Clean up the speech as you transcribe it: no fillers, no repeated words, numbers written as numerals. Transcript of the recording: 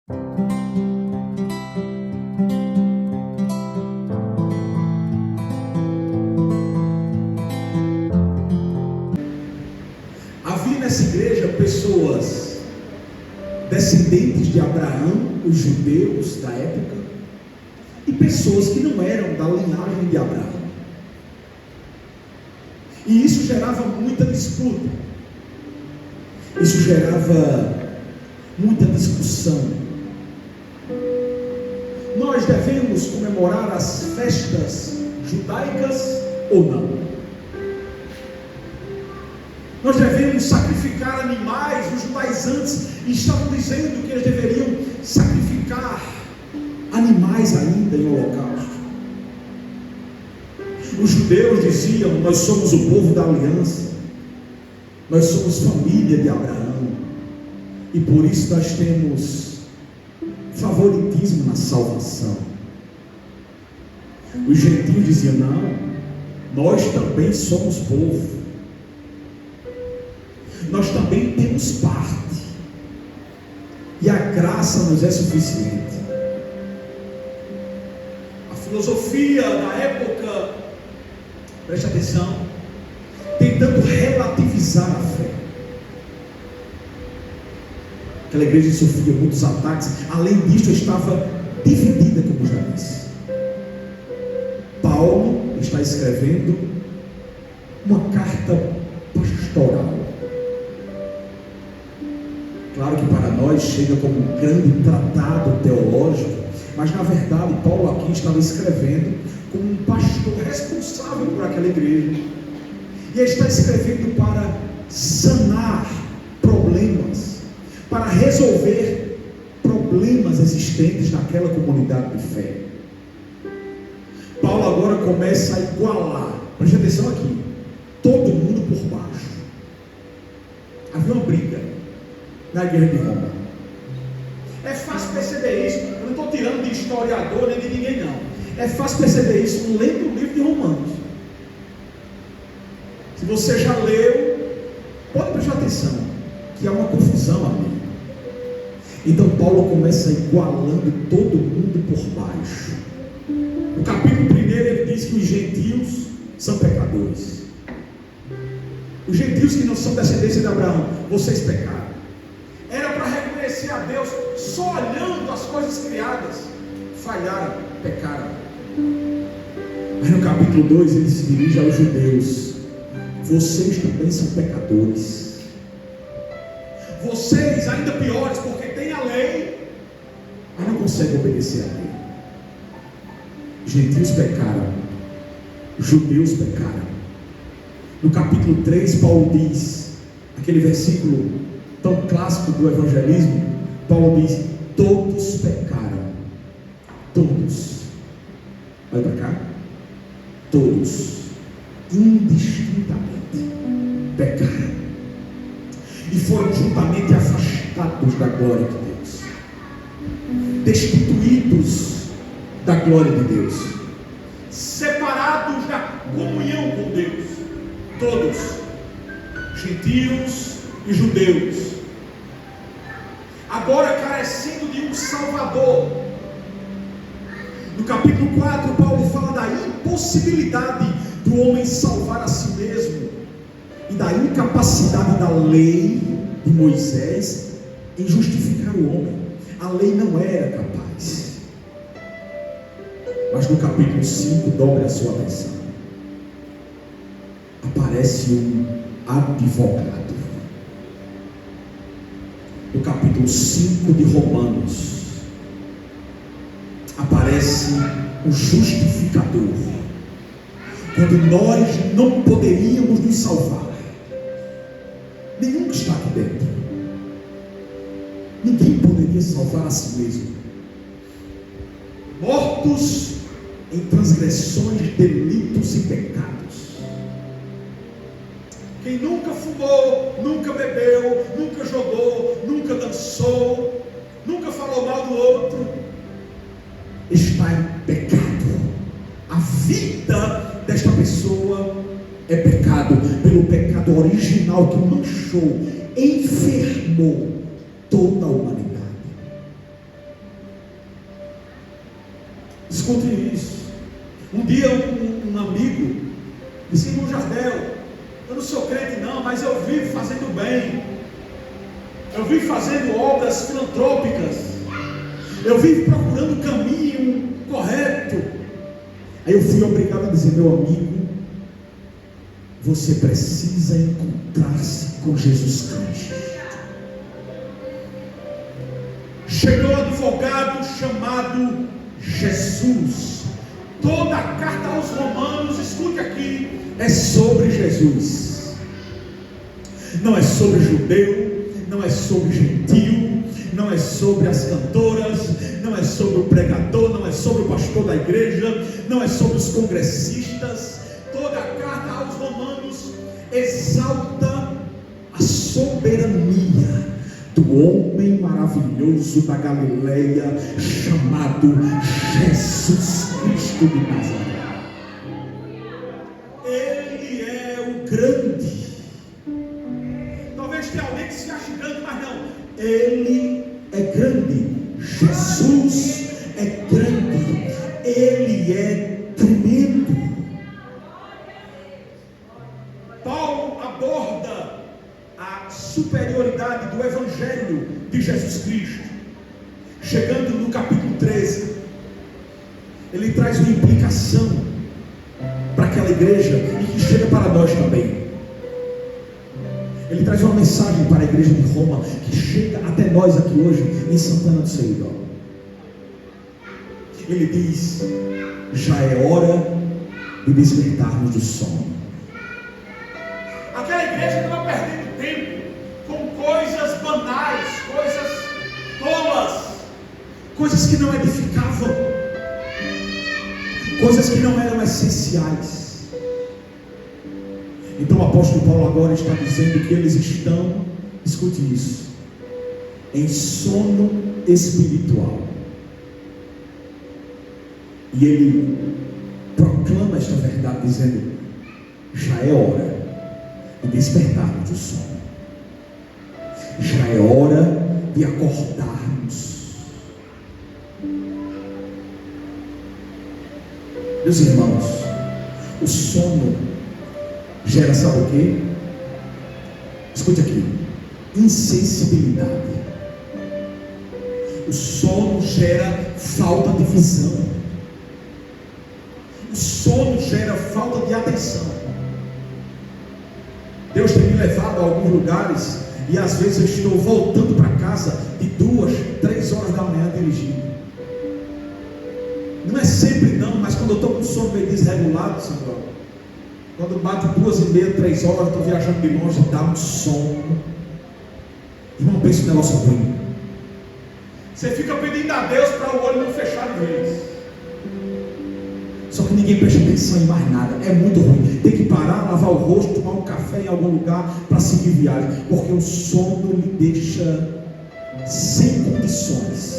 Havia nessa igreja pessoas descendentes de Abraão, os judeus da época, e pessoas que não eram da linhagem de Abraão. E isso gerava muita disputa, isso gerava muita discussão. Nós devemos comemorar as festas judaicas ou não? Nós devemos sacrificar animais. Os judaizantes estavam dizendo que eles deveriam sacrificar animais ainda em holocausto. Os judeus diziam: nós somos o povo da aliança, nós somos família de Abraão, e por isso nós temos favoritismo na salvação. Os gentios diziam: não, nós também somos povo, nós também temos parte, e a graça nos é suficiente. A filosofia da época, preste atenção, tentando relativizar a fé. Aquela igreja sofria muitos ataques. Além disso, estava dividida, como já disse. Paulo está escrevendo uma carta pastoral. Claro que para nós chega como um grande tratado teológico, mas na verdade Paulo aqui estava escrevendo como um pastor responsável por aquela igreja, e ele está escrevendo para sanar problemas, para resolver problemas existentes naquela comunidade de fé. Paulo agora começa a igualar, preste atenção aqui, todo mundo por baixo. Havia uma briga na igreja de Roma. É fácil perceber isso. Eu não estou tirando de historiador nem de ninguém, não. É fácil perceber isso lendo o livro de Romanos. Se você já leu, pode prestar atenção que há uma confusão ali. Então Paulo começa igualando todo mundo por baixo. No capítulo 1 ele diz que os gentios são pecadores. Os gentios que não são descendência de Abraão, vocês pecaram. Era para reconhecer a Deus só olhando as coisas criadas. Falharam, pecaram. Mas no capítulo 2 ele se dirige aos judeus: vocês também são pecadores. Vocês ainda piores, porque tem a lei, mas não conseguem obedecer a lei. Gentios pecaram, judeus pecaram. No capítulo 3 Paulo diz, aquele versículo tão clássico do evangelismo, Paulo diz: todos pecaram. Todos. Olha para cá. Todos, indistintamente, pecaram e foram juntamente afastados da glória de Deus, destituídos da glória de Deus, separados da comunhão com Deus. Todos, gentios e judeus, agora carecendo de um Salvador. No capítulo 4 Paulo fala da impossibilidade do homem salvar a si mesmo e da incapacidade da lei de Moisés em justificar o homem. A lei não era capaz. Mas no capítulo 5, dobre a sua atenção, aparece um advogado. No capítulo 5 de Romanos, aparece o justificador. Quando nós não poderíamos nos salvar, nenhum que está aqui dentro, ninguém poderia salvar a si mesmo, mortos em transgressões, delitos e pecados. Quem nunca fumou, nunca bebeu, nunca jogou, nunca dançou, nunca falou mal do outro, está em pecado. A vida desta pessoa é pecado, pelo pecado original que manchou, enfermou toda a humanidade. Escute isso. Um dia um amigo disse: irmão Jardel, eu não sou crente não, mas eu vivo fazendo bem, eu vivo fazendo obras filantrópicas, eu vivo procurando o caminho correto. Aí eu fui obrigado a dizer: meu amigo, você precisa encontrar-se com Jesus Cristo. Chegou um advogado chamado Jesus. Toda a carta aos Romanos, escute aqui, é sobre Jesus. Não é sobre judeu, não é sobre gentil, não é sobre as cantoras, não é sobre o pregador, não é sobre o pastor da igreja, não é sobre os congressistas. Toda a carta aos Romanos exalta a soberania do homem maravilhoso da Galileia, chamado Jesus Cristo de Nazaré. Ele é o grande. Talvez tenha alguém que se ache grande, mas não. Ele é grande. Jesus é grande. Ele é tremendo. Paulo aborda a superioridade do Evangelho de Jesus Cristo. Chegando no capítulo 13, ele traz uma implicação para aquela igreja e que chega para nós também. Ele traz uma mensagem para a igreja de Roma que chega até nós aqui hoje em Santana do Seridó. Ele diz: já é hora de despertarmos do sono. Aquela igreja estava perdendo tempo com coisas banais, coisas tolas, coisas que não edificavam, coisas que não eram essenciais. Então o apóstolo Paulo agora está dizendo que eles estão, escute isso, em sono espiritual. E ele proclama esta verdade dizendo: já é hora de despertarmos do sono, já é hora de acordarmos. Meus irmãos, o sono gera, sabe o quê? Escute aqui: insensibilidade. O sono gera falta de visão. O sono gera falta de atenção. Deus tem me levado a alguns lugares e às vezes eu estou voltando para casa de 2, 3 horas da manhã dirigindo. Não é sempre não, mas quando eu estou com sono meio desregulado, Samuel, quando bate 2h30, 3 horas, estou viajando de longe, dá um sono. Irmão, pensa um negócio ruim. Você fica pedindo a Deus para o olho não fechar de vez. Só que ninguém presta atenção em mais nada. É muito ruim. Tem que parar, lavar o rosto, tomar um café em algum lugar para seguir viagem, porque o sono lhe deixa sem condições.